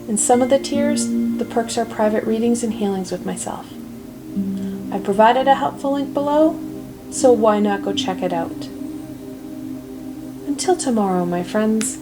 In some of the tiers, the perks are private readings and healings with myself. I provided a helpful link below, so why not go check it out? Until tomorrow, my friends.